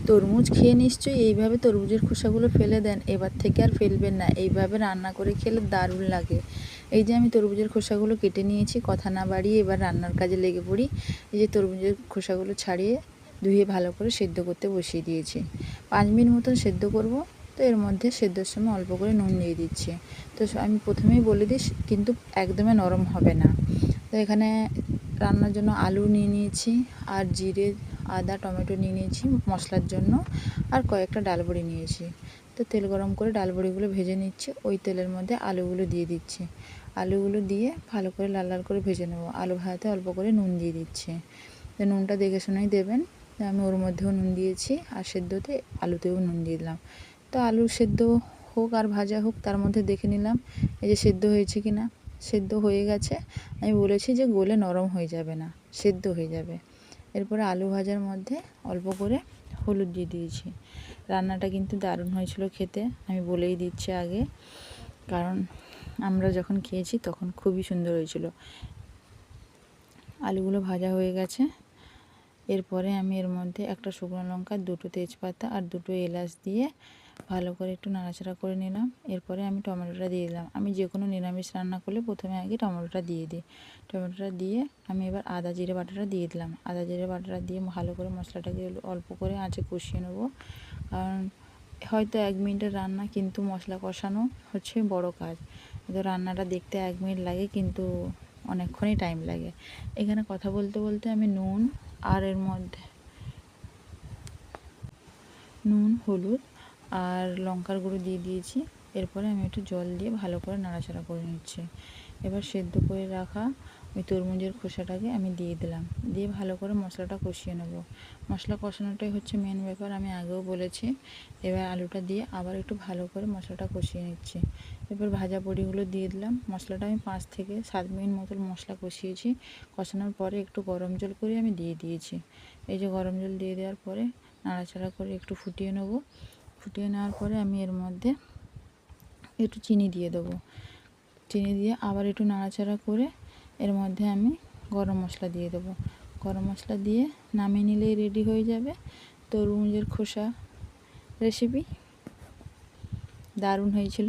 তরমুজ খেয়ে নিশ্চয়ই এইভাবে তরমুজের খোসাগুলো ফেলে দেন, এবার থেকে আর ফেলবেন না। এইভাবে রান্না করে খেলে দারুণ লাগে। এই যে আমি তরমুজের খোসাগুলো কেটে নিয়েছি, কথা না বাড়িয়ে এবার রান্নার কাজে লেগে পড়ি। এই যে তরমুজের খোসাগুলো ছাড়িয়ে ধুয়ে ভালো করে সেদ্ধ করতে বসিয়ে দিয়েছি। 5 মিনিট মতন সেদ্ধ করব। তো এর মধ্যে সেদ্ধর সময় অল্প করে নুন দিয়ে দিচ্ছি। তো আমি প্রথমেই বলে দিই, কিন্তু একদমই নরম হবে না। তো এখানে রান্নার জন্য আলু নিয়ে নিয়েছি, আর জিরে, আদা, টমেটো নিয়ে নিয়েছি মশলার জন্য, আর কয়েকটা ডালবড়ি নিয়েছি। তো তেল গরম করে ডালবড়িগুলো ভেজে নিচ্ছি। ওই তেলের মধ্যে আলুগুলো দিয়ে দিচ্ছি। আলুগুলো দিয়ে ভালো করে লাল লাল করে ভেজে নেব। আলু ভাজাতে অল্প করে নুন দিয়ে দিচ্ছি। তো নুনটা দেখে শুনেই দেবেন। আমি ওর মধ্যেও নুন দিয়েছি, আর সেদ্ধতে আলুতেও নুন দিয়ে দিলাম। তো আলু সেদ্ধ হোক আর ভাজা হোক, তার মধ্যে দেখে নিলাম এই যে সেদ্ধ হয়েছে কি না। সেদ্ধ হয়ে গেছে। আমি বলেছি যে গলে নরম হয়ে যাবে না, সেদ্ধ হয়ে যাবে। এরপরে আলু ভাজার মধ্যে অল্প করে হলুদ দিয়ে দিয়েছি। রান্নাটা কিন্তু দারুণ হয়েছিল খেতে, আমি বলেই দিচ্ছি আগে, কারণ আমরা যখন খেয়েছি তখন খুবই সুন্দর হয়েছিল। আলুগুলো ভাজা হয়ে গেছে। এরপরে আমি এর মধ্যে একটা শুকনো লঙ্কা, 2টো তেজপাতা আর 2টো এলাচ দিয়ে ভালো করে একটু নাড়াচাড়া করে নিলাম। এরপরে আমি টমেটোটা দিয়ে দিলাম। আমি যে কোনো নিরামিষ রান্না করলে প্রথমে আগে টমেটোটা দিয়ে দিই। টমেটোটা দিয়ে আমি এবার আদা জিরে বাটাটা দিয়ে দিলাম। আদা জিরে বাটাটা দিয়ে ভালো করে মশলাটাকে অল্প করে আঁচে কষিয়ে নেব। কারণ হয়তো 1 মিনিটের রান্না, কিন্তু মশলা কষানো হচ্ছে বড় কাজ। তো রান্নাটা দেখতে 1 মিনিট লাগে, কিন্তু অনেকক্ষণই টাইম লাগে। এখানে কথা বলতে বলতে আমি নুন আর এর মধ্যে নুন, হলুদ আর লঙ্কার গুঁড়ো দিয়ে দিয়েছি। এরপরে আমি একটু জল দিয়ে ভালো করে নাড়াচাড়া করে নিচ্ছি। এবার সেদ্ধ করে রাখা ওই তরমুজের খোসাটাকে আমি দিয়ে দিলাম। দিয়ে ভালো করে মশলাটা কষিয়ে নেব। মশলা কষানোটাই হচ্ছে মেন ব্যাপার, আমি আগেও বলেছি। এবার আলুটা দিয়ে আবার একটু ভালো করে মশলাটা কষিয়ে নিচ্ছি। এবার ভাজা বড়িগুলো দিয়ে দিলাম। মশলাটা আমি 5 থেকে 7 মিনিট মতন মশলা কষিয়েছি। কষানোর পরে একটু গরম জল করে আমি দিয়ে দিয়েছি। এই যে গরম জল দিয়ে দেওয়ার পরে নাড়াচাড়া করে একটু ফুটিয়ে নেব। ফুটিয়ে নেওয়ার পরে আমি এর মধ্যে একটু চিনি দিয়ে দেবো। চিনি দিয়ে আবার একটু নাড়াচাড়া করে এর মধ্যে আমি গরম মশলা দিয়ে দেবো। গরম মশলা দিয়ে নামিয়ে নিলেই রেডি হয়ে যাবে তরমুজের খোসা রেসিপি। দারুণ হয়েছিল।